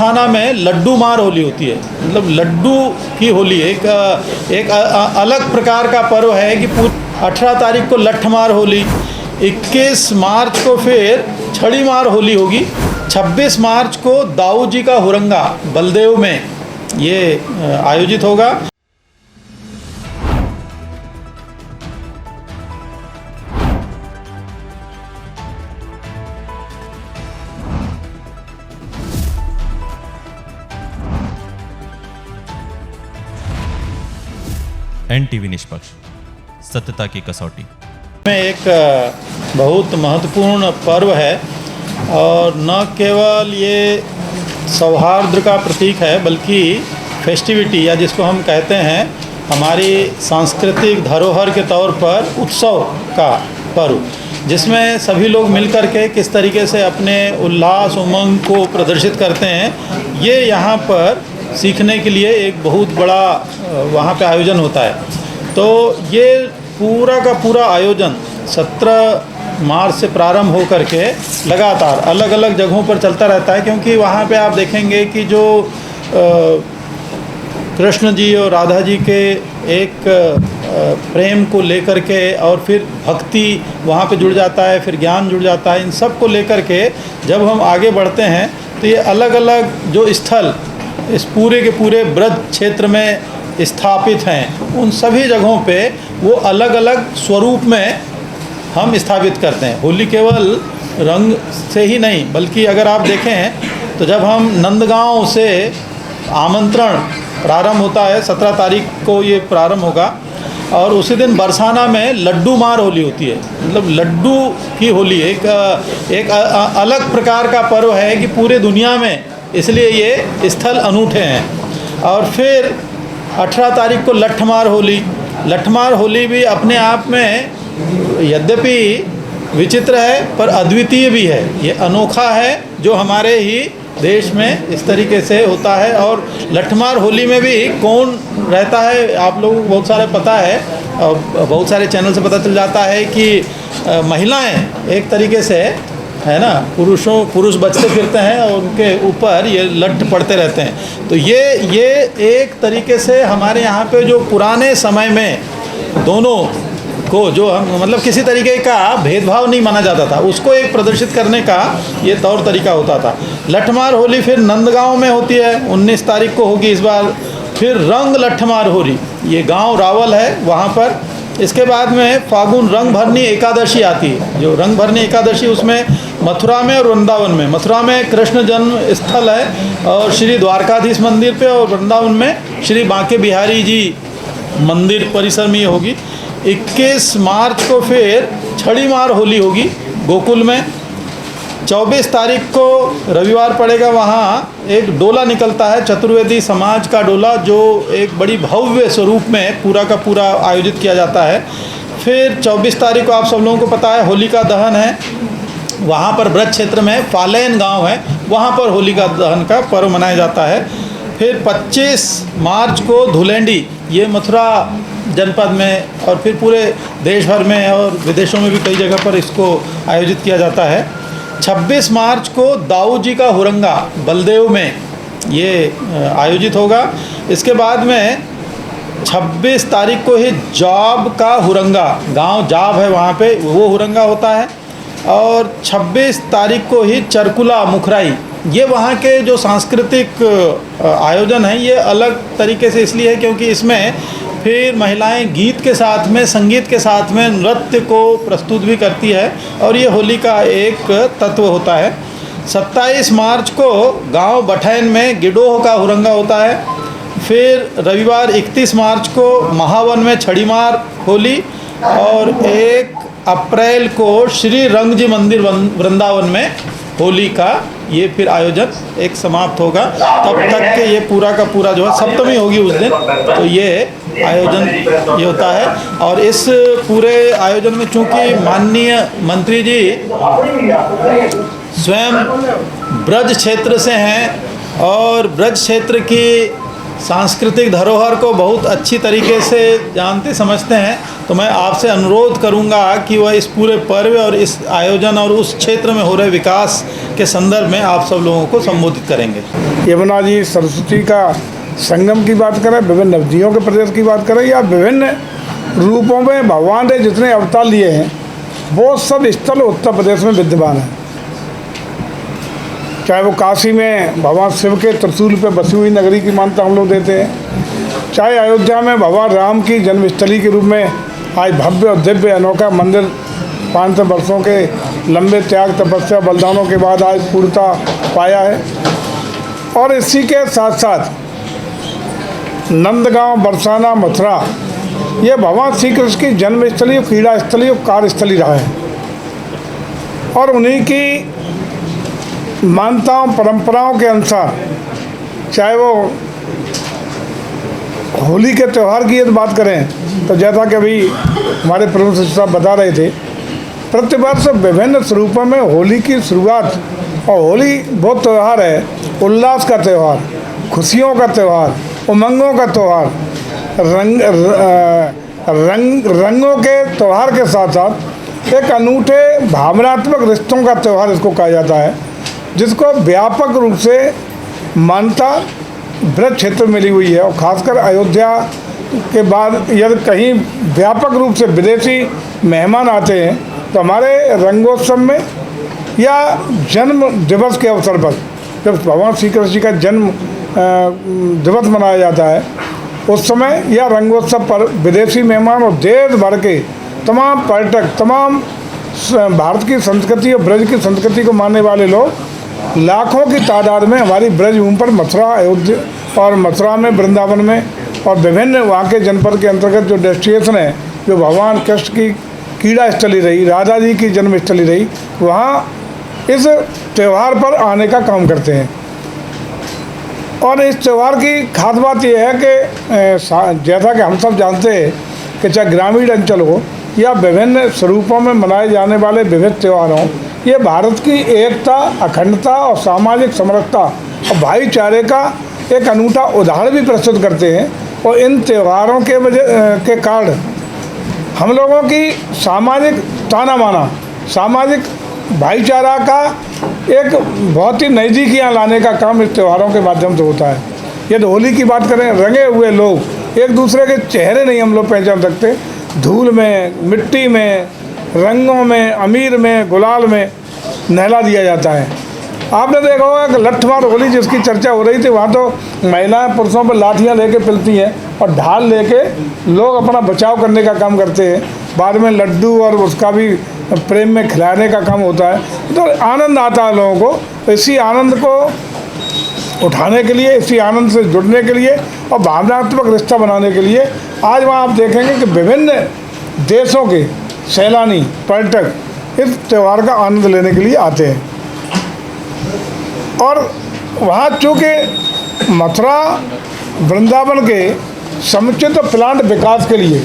बरसाना में लड्डू मार होली होती है। मतलब लड्डू की होली एक अलग प्रकार का पर्व है कि 18 तारीख को लठ मार होली, 21 मार्च को फिर छड़ी मार होली होगी, 26 मार्च को दाऊ जी का हुरंगा बलदेव में ये आयोजित होगा। NTV निष्पक्ष, सत्यता की कसौटी में एक बहुत महत्वपूर्ण पर्व है और न केवल ये सौहार्द का प्रतीक है बल्कि फेस्टिविटी या जिसको हम कहते हैं हमारी सांस्कृतिक धरोहर के तौर पर उत्सव का पर्व, जिसमें सभी लोग मिलकर के किस तरीके से अपने उल्लास उमंग को प्रदर्शित करते हैं, ये यहाँ पर सीखने के लिए एक बहुत बड़ा वहाँ पे आयोजन होता है। तो ये पूरा का पूरा आयोजन 17 मार्च से प्रारंभ हो करके लगातार अलग अलग जगहों पर चलता रहता है, क्योंकि वहाँ पे आप देखेंगे कि जो कृष्ण जी और राधा जी के एक प्रेम को लेकर के और फिर भक्ति वहाँ पे जुड़ जाता है, फिर ज्ञान जुड़ जाता है। इन सब को लेकर के जब हम आगे बढ़ते हैं तो ये अलग अलग जो स्थल इस पूरे के पूरे ब्रज क्षेत्र में स्थापित हैं, उन सभी जगहों पे वो अलग अलग स्वरूप में हम स्थापित करते हैं। होली केवल रंग से ही नहीं बल्कि अगर आप देखें तो जब हम नंदगांव से आमंत्रण प्रारंभ होता है, 17 तारीख को ये प्रारंभ होगा और उसी दिन बरसाना में लड्डू मार होली होती है। मतलब लड्डू की होली एक अलग प्रकार का पर्व है कि पूरे दुनिया में, इसलिए ये स्थल अनूठे हैं। और फिर 18 तारीख को लठमार होली भी अपने आप में यद्यपि विचित्र है पर अद्वितीय भी है। ये अनोखा है जो हमारे ही देश में इस तरीके से होता है। और लठमार होली में भी कौन रहता है आप लोगों को बहुत सारे पता है और बहुत सारे चैनल से पता चल जाता है कि महिलाएं एक तरीके से है ना, पुरुष बचते फिरते हैं और उनके ऊपर ये लठ पड़ते रहते हैं। तो ये एक तरीके से हमारे यहाँ पे जो पुराने समय में दोनों को जो हम मतलब किसी तरीके का भेदभाव नहीं माना जाता था, उसको एक प्रदर्शित करने का ये तौर तरीका होता था। लठमार होली फिर नंदगांव में होती है, 19 तारीख को होगी इस बार। फिर रंग लठमार होली, ये गांव रावल है वहाँ पर। इसके बाद में फागुन रंग भरनी एकादशी आती है। जो रंग भरनी एकादशी उसमें मथुरा में और वृंदावन में, मथुरा में कृष्ण जन्म स्थल है और श्री द्वारकाधीश मंदिर पे, और वृंदावन में श्री बांके बिहारी जी मंदिर परिसर में होगी। 21 मार्च को फिर छड़ी मार होली होगी गोकुल में। 24 तारीख को रविवार पड़ेगा, वहाँ एक डोला निकलता है, चतुर्वेदी समाज का डोला, जो एक बड़ी भव्य स्वरूप में पूरा का पूरा आयोजित किया जाता है। फिर 24 तारीख को आप सब लोगों को पता है होलिका दहन है, वहाँ पर ब्रज क्षेत्र में फालेन गांव है, वहाँ पर होलिका दहन का पर्व मनाया जाता है। फिर 25 मार्च को धुलेंडी, ये मथुरा जनपद में और फिर पूरे देश भर में और विदेशों में भी कई जगह पर इसको आयोजित किया जाता है। 26 मार्च को दाऊ जी का हुरंगा बलदेव में ये आयोजित होगा। इसके बाद में 26 तारीख को ही जाब का हुरंगा, गांव जाब है वहाँ पे, वो हुरंगा होता है। और 26 तारीख को ही चरकुला मुखराई, ये वहाँ के जो सांस्कृतिक आयोजन है ये अलग तरीके से इसलिए है क्योंकि इसमें फिर महिलाएं गीत के साथ में, संगीत के साथ में नृत्य को प्रस्तुत भी करती है और ये होली का एक तत्व होता है। 27 मार्च को गांव बठैन में गिडोह का हुरंगा होता है। फिर रविवार 31 मार्च को महावन में छड़ी मार होली और 1 अप्रैल को श्री रंग जी मंदिर वृंदावन में होली का ये फिर आयोजन एक समाप्त होगा। तब तक के ये पूरा का पूरा जो है सप्तमी होगी उस दिन, तो ये आयोजन ये होता है। और इस पूरे आयोजन में चूंकि माननीय मंत्री जी स्वयं ब्रज क्षेत्र से हैं और ब्रज क्षेत्र की सांस्कृतिक धरोहर को बहुत अच्छी तरीके से जानते समझते हैं, तो मैं आपसे अनुरोध करूंगा कि वह इस पूरे पर्व और इस आयोजन और उस क्षेत्र में हो रहे विकास के संदर्भ में आप सब लोगों को संबोधित करेंगे। यमुना जी सरस्वती का संगम की बात करें, विभिन्न नदियों के प्रदेश की बात करें, या विभिन्न रूपों में भगवान ने जितने अवतार लिए हैं वो सब स्थल उत्तर प्रदेश में विद्यमान है। चाहे वो काशी में भगवान शिव के त्रिशूल पे बसी हुई नगरी की मान्यता हम लोग देते हैं, चाहे अयोध्या में भगवान राम की जन्मस्थली के रूप में आज भव्य और दिव्य अनोखा मंदिर 500 वर्षों के लंबे त्याग तपस्या बलिदानों के बाद आज पूर्णता पाया है। और इसी के साथ साथ नंदगांव, बरसाना, मथुरा ये भगवान श्री कृष्ण की जन्मस्थली, क्रीड़ा स्थली और कार्यस्थली रहा है। और उन्हीं की मान्यताओं परंपराओं के अनुसार, चाहे वो होली के त्यौहार की यदि बात करें तो जैसा कि अभी हमारे प्रमुख सचिव साहब बता रहे थे, प्रतिवर्ष विभिन्न स्वरूपों में होली की शुरुआत, और होली वो त्यौहार है उल्लास का त्यौहार, खुशियों का त्यौहार, उमंगों का त्यौहार, रंगों के त्यौहार के साथ साथ एक अनूठे भावनात्मक रिश्तों का त्यौहार इसको कहा जाता है, जिसको व्यापक रूप से मान्यता ब्रज क्षेत्र में मिली हुई है। और ख़ासकर अयोध्या के बाद यदि कहीं व्यापक रूप से विदेशी मेहमान आते हैं तो हमारे रंगोत्सव में या जन्म दिवस के अवसर पर, जब भगवान श्री कृष्ण जी का जन्म दिवस मनाया जाता है, उस समय या रंगोत्सव पर विदेशी मेहमान और देश भर के तमाम पर्यटक, तमाम भारत की संस्कृति और ब्रज की संस्कृति को मानने वाले लोग लाखों की तादाद में हमारी ब्रज भूमि पर मथुरा, अयोध्या और मथुरा में, वृंदावन में और विभिन्न वहाँ के जनपद के अंतर्गत जो डेस्टिनेशन है, जो भगवान कृष्ण की क्रीड़ा स्थली रही, राधा जी की जन्मस्थली रही, वहाँ इस त्यौहार पर आने का काम करते हैं। और इस त्यौहार की खास बात यह है कि जैसा कि हम सब जानते हैं कि चाहे ग्रामीण अंचल हो या विभिन्न स्वरूपों में मनाए जाने वाले विविध त्यौहार हों, ये भारत की एकता, अखंडता और सामाजिक समरसता और भाईचारे का एक अनूठा उदाहरण भी प्रस्तुत करते हैं। और इन त्योहारों के कारण हम लोगों की सामाजिक ताना माना, सामाजिक भाईचारा का एक बहुत ही नज़दीकियाँ लाने का काम इस त्योहारों के माध्यम से होता है। यदि होली की बात करें, रंगे हुए लोग एक दूसरे के चेहरे नहीं हम लोग पहचान सकते, धूल में, मिट्टी में, रंगों में, अमीर में, गुलाल में नहला दिया जाता है। आपने देखा होगा कि लठमार होली जिसकी चर्चा हो रही थी, वहाँ तो महिलाएं पुरुषों पर लाठियाँ लेके पिलती हैं और ढाल लेके लोग अपना बचाव करने का काम करते हैं। बाद में लड्डू और उसका भी प्रेम में खिलाने का काम होता है, तो आनंद आता है लोगों को। तो इसी आनंद को उठाने के लिए, इसी आनंद से जुड़ने के लिए और भावनात्मक रिश्ता बनाने के लिए आज वहाँ आप देखेंगे कि विभिन्न देशों के सैलानी, पर्यटक इस त्यौहार का आनंद लेने के लिए आते हैं। और वहाँ चूँकि मथुरा, वृंदावन के समुचित प्लांट विकास के लिए,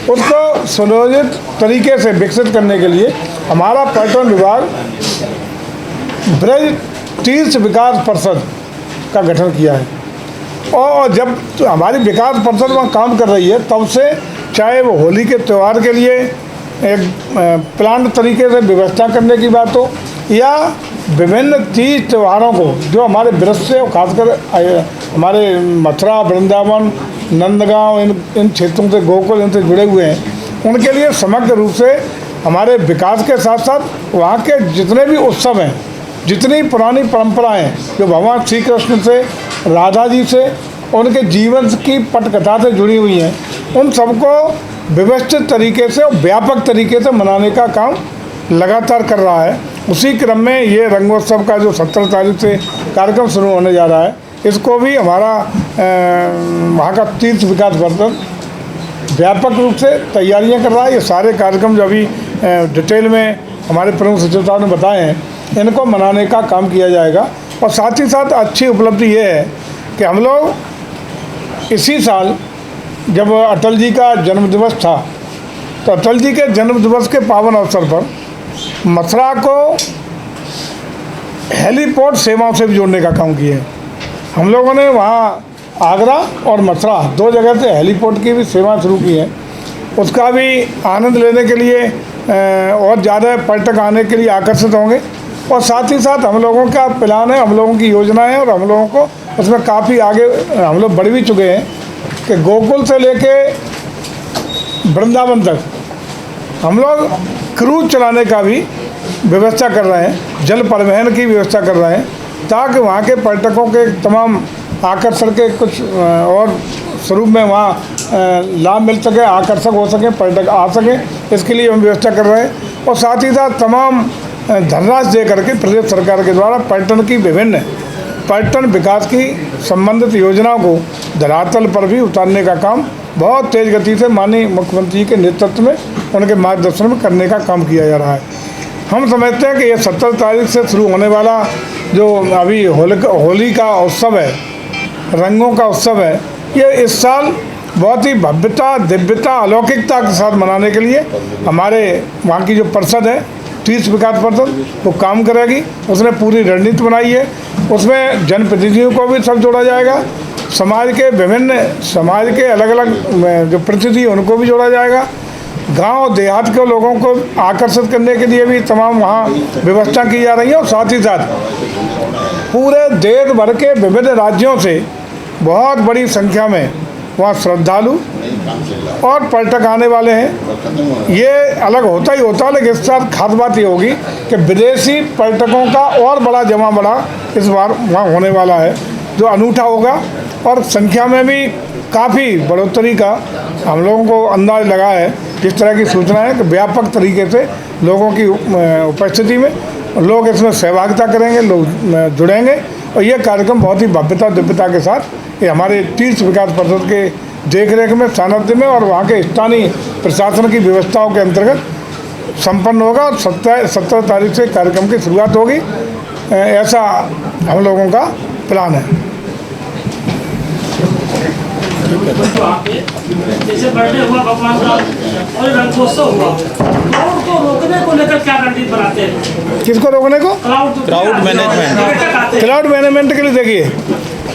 उसको सुनियोजित तरीके से विकसित करने के लिए हमारा पर्यटन विभाग ब्रज तीर्थ विकास परिषद का गठन किया है। और जब तो हमारी विकास परिषद वहाँ काम कर रही है, तब से चाहे वो होली के त्यौहार के लिए एक प्लांट तरीके से व्यवस्था करने की बात हो, या विभिन्न तीज त्योहारों को जो हमारे ब्रज से और खासकर हमारे मथुरा, वृंदावन, नंदगांव, इन क्षेत्रों से, गोकुल, इनसे जुड़े हुए हैं, उनके लिए समग्र रूप से हमारे विकास के साथ साथ वहाँ के जितने भी उत्सव हैं, जितनी पुरानी परंपराएं हैं जो भगवान श्री कृष्ण से, राधा जी से, उनके जीवन की पटकथा से जुड़ी हुई हैं, उन सबको व्यवस्थित तरीके से और व्यापक तरीके से मनाने का काम लगातार कर रहा है। उसी क्रम में ये रंगोत्सव का जो 17 तारीख से कार्यक्रम शुरू होने जा रहा है, इसको भी हमारा वहाँ का तीर्थ विकास परिषद व्यापक रूप से तैयारियां कर रहा है। ये सारे कार्यक्रम जो अभी डिटेल में हमारे प्रमुख सचिव साहब ने बताए हैं, इनको मनाने का काम किया जाएगा। और साथ ही साथ अच्छी उपलब्धि ये है कि हम लोग इसी साल जब अटल जी का जन्मदिवस था, तो अटल जी के जन्मदिवस के पावन अवसर पर मथुरा को हेलीपोर्ट सेवाओं से भी जोड़ने का काम किया है। हम लोगों ने वहाँ आगरा और मथुरा 2 जगह से हेलीपोर्ट की भी सेवा शुरू की है। उसका भी आनंद लेने के लिए और ज़्यादा पर्यटक आने के लिए आकर्षित होंगे। और साथ ही साथ हम लोगों का प्लान है, हम लोगों की योजना है और हम लोगों को उसमें काफ़ी आगे हम लोग बढ़ भी चुके हैं कि गोकुल से लेके वृंदावन तक हम लोग क्रूज चलाने का भी व्यवस्था कर रहे हैं, जल परिवहन की व्यवस्था कर रहे हैं, ताकि वहाँ के पर्यटकों के तमाम आकर्षण के कुछ और स्वरूप में वहाँ लाभ मिल सके, आकर्षक हो सके, पर्यटक आ सकें, इसके लिए हम व्यवस्था कर रहे हैं। और साथ ही साथ तमाम धनराशि दे करके प्रदेश सरकार के द्वारा पर्यटन की विभिन्न पर्यटन विकास की संबंधित योजनाओं को धरातल पर भी उतारने का काम बहुत तेज़ गति से माननीय मुख्यमंत्री के नेतृत्व में, उनके मार्गदर्शन में करने का काम किया जा रहा है। हम समझते हैं कि ये 17 तारीख से शुरू होने वाला जो अभी होली का उत्सव है, रंगों का उत्सव है, ये इस साल बहुत ही भव्यता, दिव्यता, अलौकिकता के साथ मनाने के लिए हमारे वहाँ की जो परिषद है, तीर्थ विकास परिषद, वो काम करेगी। उसने पूरी रणनीति बनाई है, उसमें जनप्रतिनिधियों को भी सब जोड़ा जाएगा, समाज के विभिन्न समाज के अलग अलग जो प्रतिनिधि उनको भी जोड़ा जाएगा, गांव देहात के लोगों को आकर्षित करने के लिए भी तमाम वहाँ व्यवस्था की जा रही है। और साथ ही साथ पूरे देश भर के विभिन्न राज्यों से बहुत बड़ी संख्या में वहाँ श्रद्धालु और पर्यटक आने वाले हैं। ये अलग होता ही होता है, लेकिन इस साथ खास बात ये होगी कि विदेशी पर्यटकों का और बड़ा जमा बड़ा इस बार वहाँ होने वाला है, जो अनूठा होगा। और संख्या में भी काफ़ी बढ़ोतरी का हम लोगों को अंदाज लगा है। जिस तरह की सूचना है कि व्यापक तरीके से लोगों की उपस्थिति में लोग इसमें सहभागिता करेंगे, लोग जुड़ेंगे और ये कार्यक्रम बहुत ही भव्यता दिव्यता के साथ ये हमारे तीर्थ विकास परिषद के देखरेख में, सानिध्य में और वहाँ के स्थानीय प्रशासन की व्यवस्थाओं के अंतर्गत संपन्न होगा। और 17 तारीख से कार्यक्रम की शुरुआत होगी, ऐसा हम लोगों का प्लान है। जैसे बर्थडे हुआ भगवान का और रंगोत्सव हुआ, क्राउड को रोकने को लेकर क्या रणनीति बनाते हैं? किसको रोकने को? Crowd management. क्राउड मैनेजमेंट के लिए देखिए,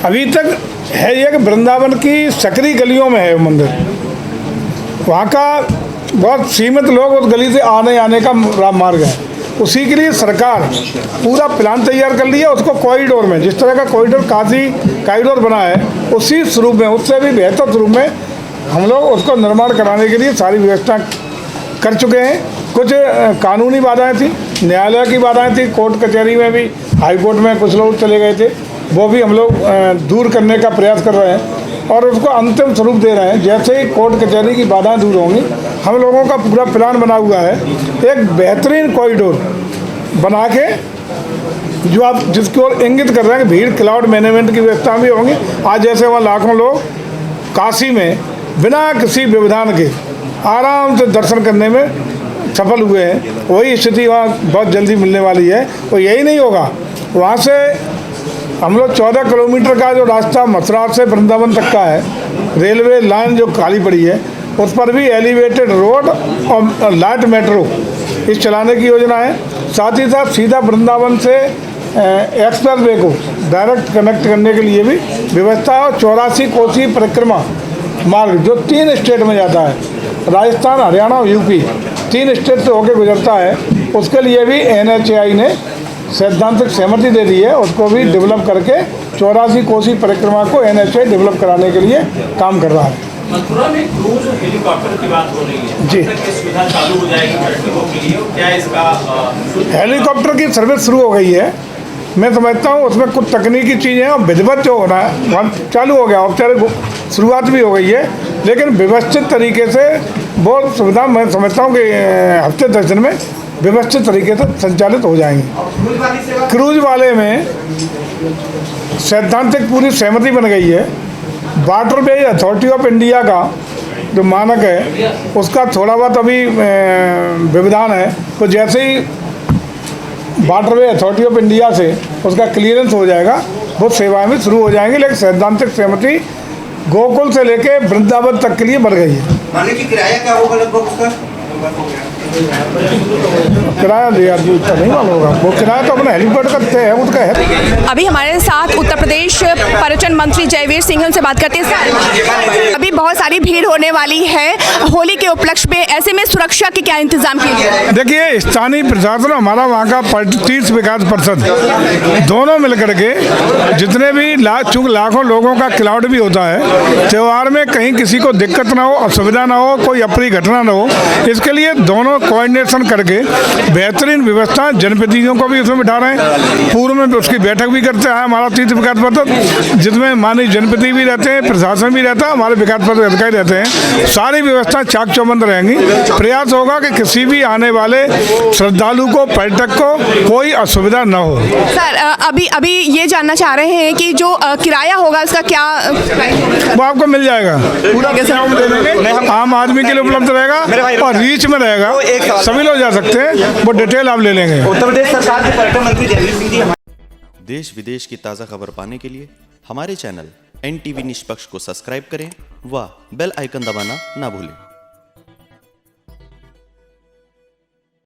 अभी तक है ये कि वृंदावन की सकरी गलियों में है मंदिर, वहाँ का बहुत सीमित लोग उस गली से आने का मार्ग है। उसी के लिए सरकार पूरा प्लान तैयार कर लिया, उसको कॉरिडोर में, जिस तरह का कॉरिडोर काशी कॉरिडोर बना है, उसी स्वरूप में, उससे भी बेहतर स्वरूप में हम लोग उसको निर्माण कराने के लिए सारी व्यवस्था कर चुके हैं। कुछ कानूनी बाधाएं थी, न्यायालय की बाधाएं थी, कोर्ट कचहरी में भी, हाई कोर्ट में कुछ लोग चले गए थे, वो भी हम लोग दूर करने का प्रयास कर रहे हैं और उसको अंतिम स्वरूप दे रहे हैं। जैसे ही कोर्ट कचहरी की बाधाएं दूर होंगी, हम लोगों का पूरा प्लान बना हुआ है, एक बेहतरीन कॉरिडोर बना के, जो आप जिसकी ओर इंगित कर रहे हैं कि भीड़ क्राउड मैनेजमेंट की व्यवस्था भी होंगी। आज जैसे वहाँ लाखों लोग काशी में बिना किसी व्यवधान के आराम से दर्शन करने में सफल हुए हैं, वही स्थिति वहाँ बहुत जल्दी मिलने वाली है। और यही नहीं होगा, वहाँ से हम लोग 14 किलोमीटर का जो रास्ता मथुरा से वृंदावन तक का है, रेलवे लाइन जो खाली पड़ी है, उस पर भी एलिवेटेड रोड और लाइट मेट्रो इस चलाने की योजना है। साथ ही साथ सीधा वृंदावन से एक्सप्रेस वे को डायरेक्ट कनेक्ट करने के लिए भी व्यवस्था है। और 84 कोसी परिक्रमा मार्ग जो 3 स्टेट में जाता है, राजस्थान, हरियाणा और यूपी, 3 स्टेट से होकर गुजरता है, उसके लिए भी NHAI ने सैद्धांतिक सहमति दे दी है। उसको भी डेवलप करके 84 कोसी परिक्रमा को NHAI डेवलप कराने के लिए काम कर रहा है। मथुरा में क्रूज और हेलीकॉप्टर की बात हो रही है जी, सुविधा चालू हो जाएगी पर्यटकों के लिए, क्या इसका? हेलीकॉप्टर की सर्विस शुरू हो गई है। मैं समझता हूँ उसमें कुछ तकनीकी चीज़ें और विधिवत जो होना है वहाँ चालू हो गया, औपचारिक शुरुआत भी हो गई है, लेकिन व्यवस्थित तरीके से वो सुविधा मैं समझता हूँ कि हफ्ते 10 दिन में व्यवस्थित तरीके से संचालित हो जाएंगी। क्रूज वाले में सैद्धांतिक पूरी सहमति बन गई है। वाटरवे अथॉरिटी ऑफ इंडिया का जो मानक है, उसका थोड़ा बहुत अभी व्यवधान है, तो जैसे ही वाटरवे अथॉरिटी ऑफ इंडिया से उसका क्लियरेंस हो जाएगा, वो सेवाएं भी शुरू हो जाएंगी। लेकिन सैद्धांतिक सहमति गोकुल से लेके वृंदावन तक के लिए बढ़ गई है। माने कि किराया क्या होगा लगभग उसका? किराया दिया तो नहीं मालूम होगा, वो किराया तो अपना हेलीपैड करते हैं उसका है। अभी हमारे साथ उत्तर प्रदेश पर्यटन मंत्री जयवीर सिंह, उनसे बात करते हैं। सर, अभी बहुत सारी भीड़ होने वाली है होली के उपलक्ष्य में, ऐसे में सुरक्षा के क्या इंतजाम किए गए? देखिए, स्थानीय प्रशासन, हमारा वहाँ का तीर्थ विकास परिषद, दोनों मिलकर के जितने भी चूंकि लाखों लोगों का क्राउड भी होता है, त्यौहार में कहीं किसी को दिक्कत ना हो, असुविधा ना हो, कोई अप्रिय घटना ना हो, इसके लिए दोनों कोऑर्डिनेशन करके बेहतरीन व्यवस्था जनप्रतिनिधियों को भी उसमें बिठा रहे हैं। पूर्व में उसकी बैठक भी करते हैं हमारा तीर्थ विकास परिषद, जिसमें माननीय जनप्रतिनिधि भी रहते हैं, प्रशासन भी रहता है, हमारे विकास परिषद अधिकारी रहते हैं। सारी व्यवस्था चाक चौबंद रहेंगी। प्रयास होगा कि किसी भी आने वाले श्रद्धालु को, पर्यटक को कोई असुविधा न हो। सर, अभी ये जानना चाह रहे हैं कि जो किराया होगा उसका क्या वो आपको मिल जाएगा, पूरा दे देंगे, आम आदमी के लिए उपलब्ध रहेगा और रीच में रहेगा, सभी लोग जा सकते हैं, वो डिटेल आप ले लेंगे। उत्तर प्रदेश सरकार के पर्यटन मंत्री जयवीर सिंह जी। देश विदेश की ताज़ा खबर पाने के लिए हमारे चैनल NTV निष्पक्ष को सब्सक्राइब करें व बेल आइकन दबाना ना भूलें।